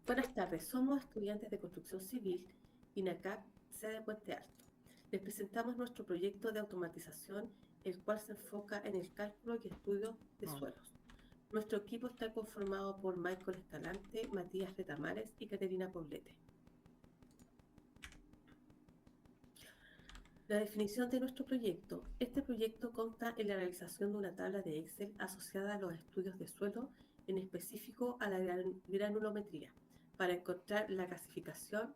Buenas tardes, somos estudiantes de construcción civil, INACAP, sede Puente Alto. Les presentamos nuestro proyecto de automatización, el cual se enfoca en el cálculo y estudio de No. suelos. Nuestro equipo está conformado por Michael Escalante, Matías Retamares y Caterina Poblete. La definición de nuestro proyecto. Este proyecto consta en la realización de una tabla de Excel asociada a los estudios de suelo, en específico a la granulometría, para encontrar la clasificación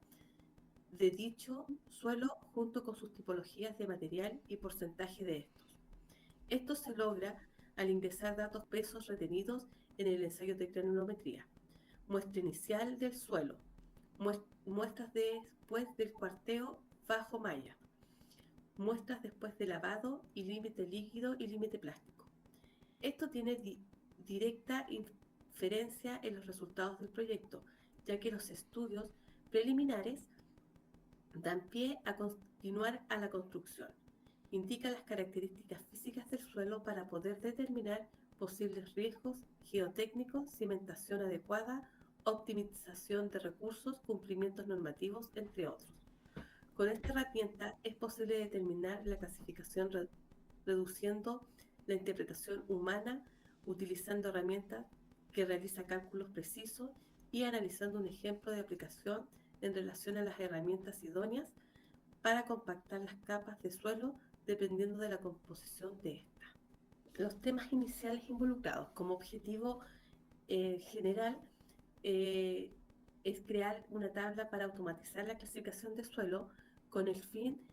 de dicho suelo junto con sus tipologías de material y porcentaje de estos. Esto se logra al ingresar datos presos retenidos en el ensayo de granulometría. Muestra inicial del suelo, muestras después del cuarteo bajo malla, muestras después de lavado y límite líquido y límite plástico. Esto tiene directa inferencia en los resultados del proyecto, ya que los estudios preliminares dan pie a continuar a la construcción. Indica las características físicas del suelo para poder determinar posibles riesgos geotécnicos, cimentación adecuada, optimización de recursos, cumplimientos normativos, entre otros. Con esta herramienta es posible determinar la clasificación reduciendo la interpretación humana utilizando herramientas que realiza cálculos precisos y analizando un ejemplo de aplicación en relación a las herramientas idóneas para compactar las capas de suelo dependiendo de la composición de esta. Los temas iniciales involucrados como objetivo general eh, es crear una tabla para automatizar la clasificación de suelo con el fin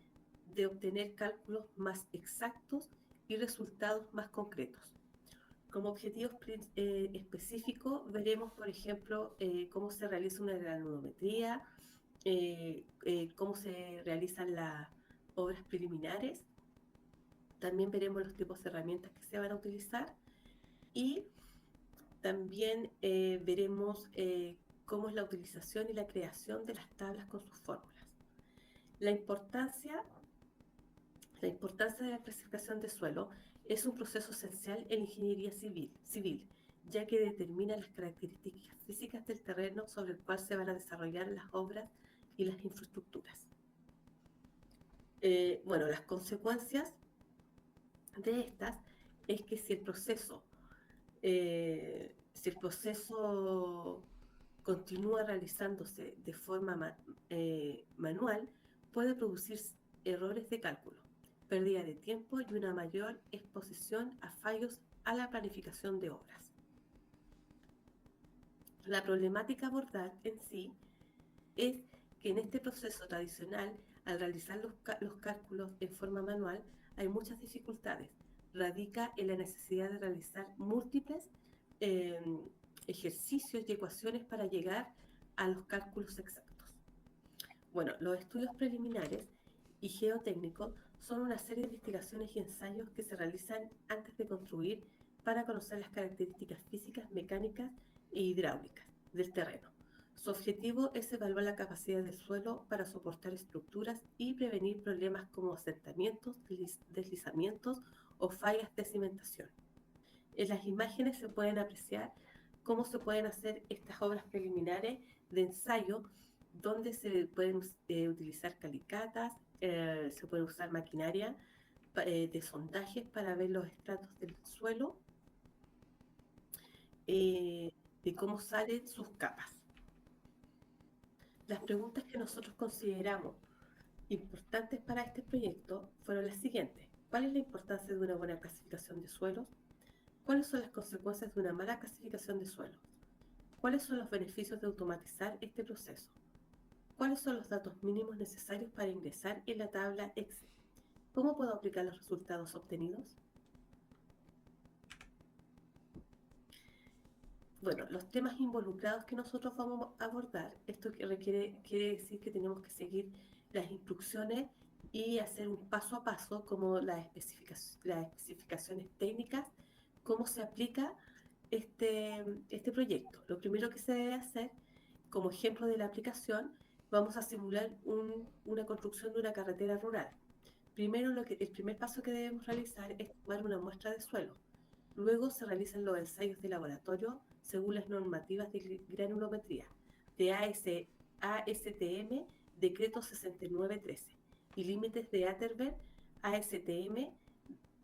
de obtener cálculos más exactos y resultados más concretos. Como objetivos específicos veremos, por ejemplo, cómo se realiza una granulometría, cómo se realizan las obras preliminares. También veremos los tipos de herramientas que se van a utilizar y también veremos cómo es la utilización y la creación de las tablas con sus fórmulas. La importancia, la importancia de la clasificación de suelo es un proceso esencial en ingeniería civil, ya que determina las características físicas del terreno sobre el cual se van a desarrollar las obras y las infraestructuras. Bueno, las consecuencias de estas es que si el proceso continúa realizándose de forma manual, puede producir errores de cálculo, pérdida de tiempo y una mayor exposición a fallos a la planificación de obras. La problemática a abordar en sí es que en este proceso tradicional, al realizar los cálculos en forma manual, hay muchas dificultades. Radica en la necesidad de realizar múltiples eh, ejercicios y ecuaciones para llegar a los cálculos exactos. Bueno, los estudios preliminares y geotécnicos son una serie de investigaciones y ensayos que se realizan antes de construir para conocer las características físicas, mecánicas e hidráulicas del terreno. Su objetivo es evaluar la capacidad del suelo para soportar estructuras y prevenir problemas como asentamientos, deslizamientos o fallas de cimentación. En las imágenes se pueden apreciar cómo se pueden hacer estas obras preliminares de ensayo, donde se pueden utilizar calicatas, se puede usar maquinaria de sondajes para ver los estratos del suelo, eh, de cómo salen sus capas. Las preguntas que nosotros consideramos importantes para este proyecto fueron las siguientes. ¿Cuál es la importancia de una buena clasificación de suelos? ¿Cuáles son las consecuencias de una mala clasificación de suelos? ¿Cuáles son los beneficios de automatizar este proceso? ¿Cuáles son los datos mínimos necesarios para ingresar en la tabla Excel? ¿Cómo puedo aplicar los resultados obtenidos? Bueno, los temas involucrados que nosotros vamos a abordar, esto quiere decir que tenemos que seguir las instrucciones y hacer un paso a paso como las especificaciones técnicas, cómo se aplica este proyecto. Lo primero que se debe hacer, como ejemplo de la aplicación, vamos a simular una construcción de una carretera rural. Primero, el primer paso que debemos realizar es tomar una muestra de suelo. Luego se realizan los ensayos de laboratorio según las normativas de granulometría. de ASTM Decreto 6913 y límites de Atterberg ASTM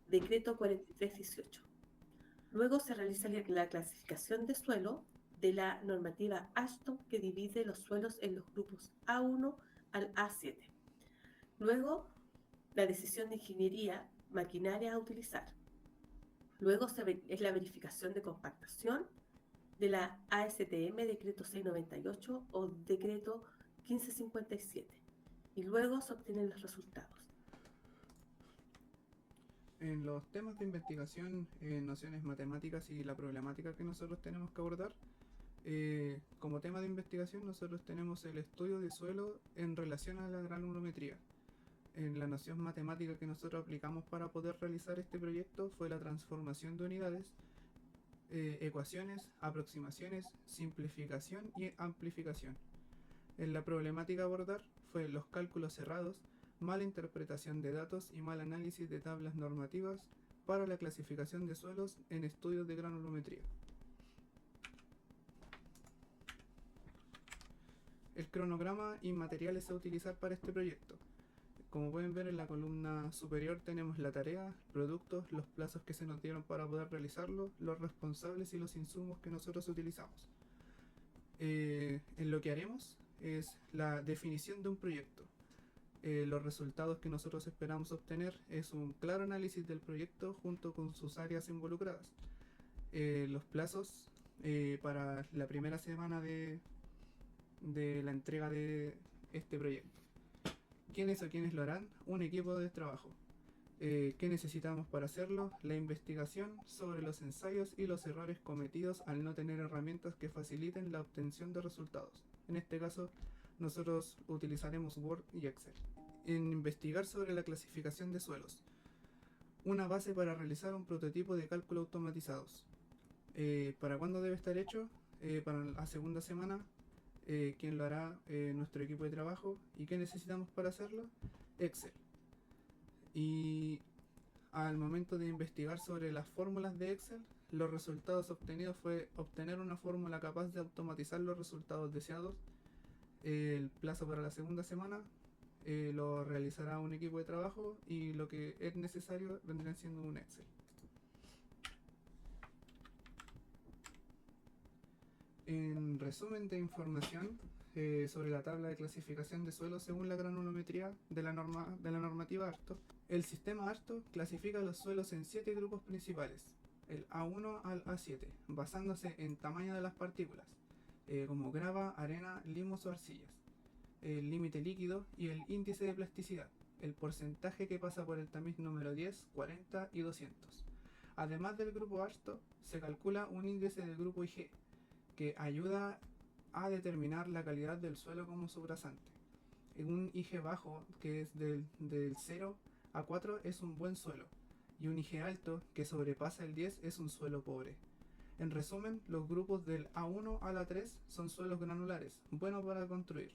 Decreto 4318. Luego se realiza la clasificación de suelo de la normativa ASHTO que divide los suelos en los grupos A1 al A7. Luego, la decisión de ingeniería, maquinaria a utilizar. Luego es la verificación de compactación de la ASTM Decreto 698 o Decreto 1557. Y luego se obtienen los resultados. En los temas de investigación, nociones matemáticas y la problemática que nosotros tenemos que abordar, como tema de investigación nosotros tenemos el estudio de suelo en relación a la granulometría. En la noción matemática que nosotros aplicamos para poder realizar este proyecto fue la transformación de unidades, ecuaciones, aproximaciones, simplificación y amplificación. En la problemática a abordar fue los cálculos cerrados, mala interpretación de datos y mal análisis de tablas normativas para la clasificación de suelos en estudios de granulometría. El cronograma y materiales a utilizar para este proyecto. Como pueden ver en la columna superior tenemos la tarea, productos, los plazos que se nos dieron para poder realizarlo, los responsables y los insumos que nosotros utilizamos. En lo que haremos es la definición de un proyecto. Los resultados que nosotros esperamos obtener es un claro análisis del proyecto junto con sus áreas involucradas. Los plazos para la primera semana de la entrega de este proyecto. ¿Quiénes o quiénes lo harán? Un equipo de trabajo. ¿Qué necesitamos para hacerlo? La investigación sobre los ensayos y los errores cometidos al no tener herramientas que faciliten la obtención de resultados. En este caso, nosotros utilizaremos Word y Excel. En investigar sobre la clasificación de suelos. Una base para realizar un prototipo de cálculo automatizados. ¿Para cuándo debe estar hecho? Para la segunda semana. ¿Quién lo hará? Nuestro equipo de trabajo. ¿Y qué necesitamos para hacerlo? Excel. Y al momento de investigar sobre las fórmulas de Excel, los resultados obtenidos fue obtener una fórmula capaz de automatizar los resultados deseados. El plazo para la segunda semana lo realizará un equipo de trabajo y lo que es necesario vendrá siendo un Excel. En resumen de información sobre la tabla de clasificación de suelos según la granulometría de la normativa ARTO, el sistema ARTO clasifica los suelos en 7 grupos principales, el A1 al A7, basándose en tamaño de las partículas, como grava, arena, limos o arcillas, el límite líquido y el índice de plasticidad, el porcentaje que pasa por el tamiz número 10, 40 y 200. Además del grupo ARTO, se calcula un índice del grupo IG, que ayuda a determinar la calidad del suelo como subrasante. Un IG bajo, que es del 0 a 4, es un buen suelo, y un IG alto, que sobrepasa el 10, es un suelo pobre. En resumen, los grupos del A1 a la 3 son suelos granulares, buenos para construir.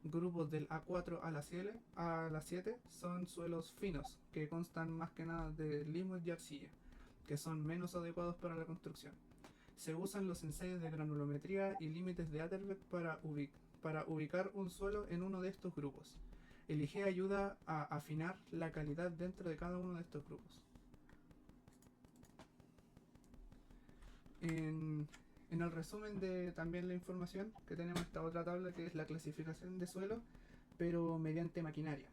Grupos del A4 a la 7 son suelos finos, que constan más que nada de limos y arcilla, que son menos adecuados para la construcción. Se usan los ensayos de granulometría y límites de Atterberg para ubicar un suelo en uno de estos grupos. El IG ayuda a afinar la calidad dentro de cada uno de estos grupos. En el resumen de también la información que tenemos esta otra tabla que es la clasificación de suelo, pero mediante maquinaria.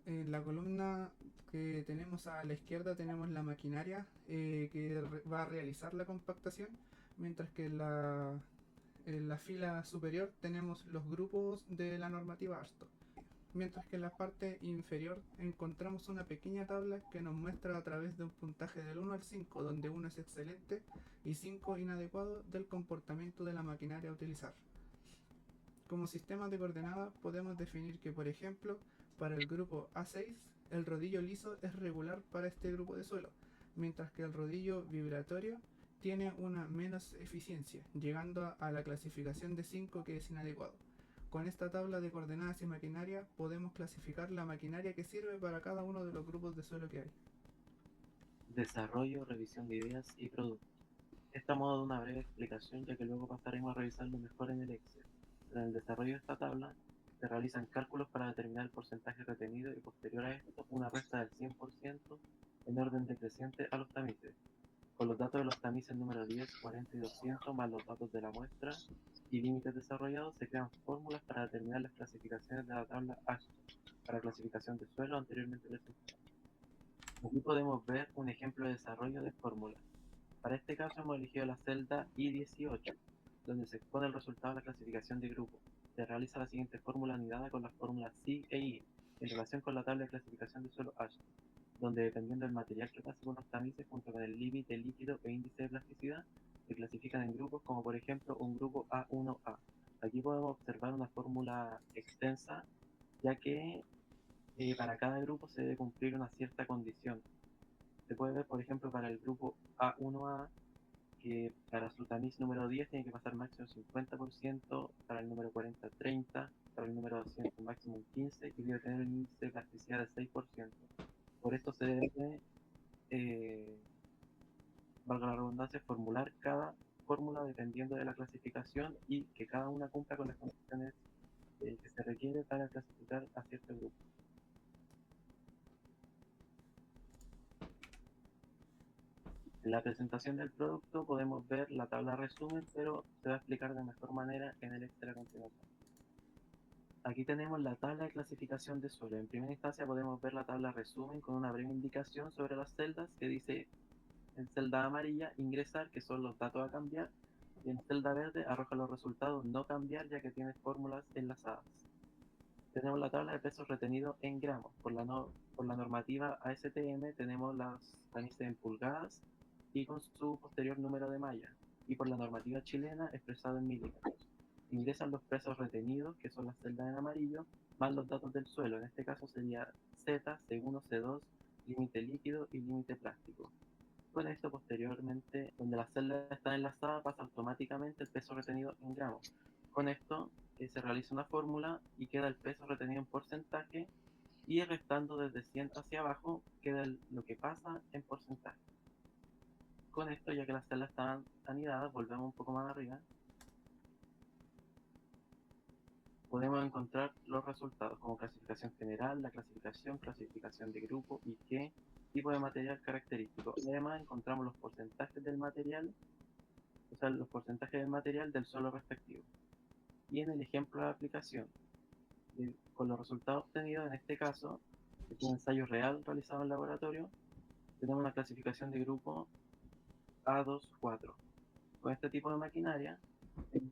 En la columna que tenemos a la izquierda tenemos la maquinaria que va a realizar la compactación, mientras que en la fila superior tenemos los grupos de la normativa ARTO. Mientras que en la parte inferior encontramos una pequeña tabla que nos muestra a través de un puntaje del 1 al 5, donde 1 es excelente y 5 inadecuado, del comportamiento de la maquinaria a utilizar. Como sistema de coordenadas podemos definir que, por ejemplo, para el grupo A6, el rodillo liso es regular para este grupo de suelo, mientras que el rodillo vibratorio tiene una menos eficiencia, llegando a la clasificación de 5, que es inadecuado. Con esta tabla de coordenadas y maquinaria podemos clasificar la maquinaria que sirve para cada uno de los grupos de suelo que hay. Desarrollo, revisión de ideas y productos. Esta modo de una breve explicación, ya que luego pasaremos a revisarlo mejor en el Excel. Mientras en el desarrollo de esta tabla se realizan cálculos para determinar el porcentaje retenido y posterior a esto una resta del 100% en orden decreciente a los tamices. Con los datos de los tamices número 10, 40 y 200 más los datos de la muestra y límites desarrollados se crean fórmulas para determinar las clasificaciones de la tabla Ashton para clasificación de suelo anteriormente presentada. Aquí podemos ver un ejemplo de desarrollo de fórmula. Para este caso hemos elegido la celda I18, donde se expone el resultado de la clasificación de grupo. Se realiza la siguiente fórmula anidada con las fórmulas SI e I en relación con la tabla de clasificación de suelo Ashton, donde dependiendo del material que pase por los tamices junto con el límite líquido e índice de plasticidad, se clasifican en grupos como por ejemplo un grupo A1A. Aquí podemos observar una fórmula extensa, ya que para cada grupo se debe cumplir una cierta condición. Se puede ver, por ejemplo, para el grupo A1A, que para su tamiz número 10 tiene que pasar máximo 50%, para el número 40 30, para el número 200 máximo 15 y debe tener un índice de plasticidad de 6%. Por esto se debe, valga la redundancia, formular cada fórmula dependiendo de la clasificación y que cada una cumpla con las condiciones que se requiere para clasificar a cierto grupo. En la presentación del producto podemos ver la tabla resumen, pero se va a explicar de mejor manera en el Excel a continuación. Aquí tenemos la tabla de clasificación de suelo. En primera instancia podemos ver la tabla resumen con una breve indicación sobre las celdas que dice en celda amarilla ingresar, que son los datos a cambiar, y en celda verde arroja los resultados no cambiar, ya que tiene fórmulas enlazadas. Tenemos la tabla de pesos retenidos en gramos. Por la normativa ASTM tenemos las tamices en pulgadas y con su posterior número de malla. Y por la normativa chilena expresado en milímetros. Ingresan los pesos retenidos, que son las celdas en amarillo, más los datos del suelo. En este caso sería Z, C1, C2, límite líquido y límite plástico. Con esto posteriormente, donde la celda está enlazada, pasa automáticamente el peso retenido en gramos. Con esto se realiza una fórmula y queda el peso retenido en porcentaje, y restando desde 100 hacia abajo queda lo que pasa en porcentaje. Con esto, ya que las celdas están anidadas, volvemos un poco más arriba. Podemos encontrar los resultados como clasificación general, la clasificación de grupo y qué tipo de material característico. Además encontramos los porcentajes del material, o sea, los porcentajes del material del suelo respectivo. Y en el ejemplo de aplicación, con los resultados obtenidos, en este caso, es un ensayo real realizado en laboratorio, tenemos una clasificación de grupo A24. Con este tipo de maquinaria,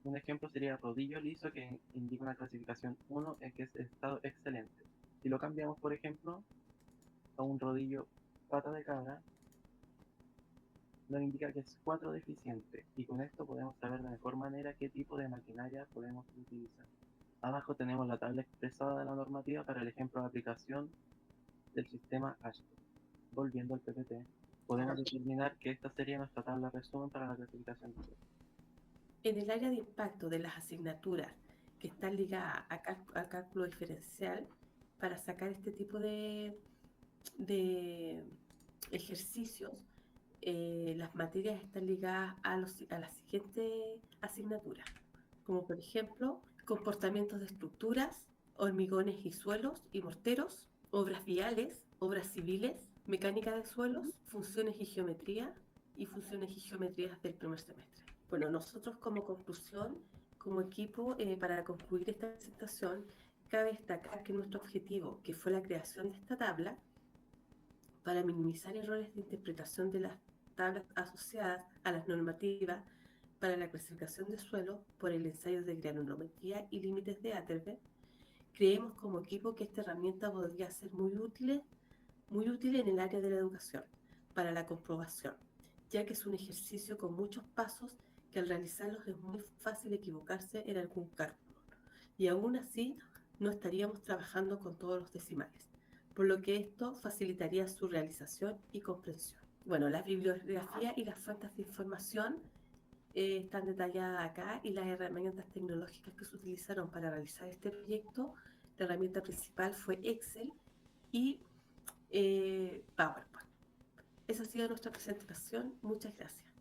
un ejemplo sería rodillo liso, que indica una clasificación 1, que es estado excelente. Si lo cambiamos, por ejemplo, a un rodillo pata de cabra, nos indica que es 4 deficiente, y con esto podemos saber de mejor manera qué tipo de maquinaria podemos utilizar. Abajo tenemos la tabla expresada de la normativa para el ejemplo de aplicación del sistema Ashton. Volviendo al PPT, podemos determinar que esta sería nuestra tabla resumen para la clasificación de suelo. En el área de impacto de las asignaturas que están ligadas a cálculo diferencial, para sacar este tipo de ejercicios, las materias están ligadas a las siguientes asignaturas, como por ejemplo comportamientos de estructuras, hormigones y suelos y morteros, obras viales, obras civiles, mecánica de suelos, funciones y geometrías del primer semestre. Bueno, nosotros como conclusión, como equipo, para concluir esta presentación, cabe destacar que nuestro objetivo, que fue la creación de esta tabla, para minimizar errores de interpretación de las tablas asociadas a las normativas para la clasificación de suelo por el ensayo de granulometría y límites de Atterberg, creemos como equipo que esta herramienta podría ser muy útil en el área de la educación para la comprobación, ya que es un ejercicio con muchos pasos que al realizarlos es muy fácil equivocarse en algún cálculo, y aún así no estaríamos trabajando con todos los decimales, por lo que esto facilitaría su realización y comprensión. Bueno, la bibliografía y las fuentes de información están detalladas acá, y las herramientas tecnológicas que se utilizaron para realizar este proyecto, la herramienta principal fue Excel y PowerPoint. Esa ha sido nuestra presentación. Muchas gracias.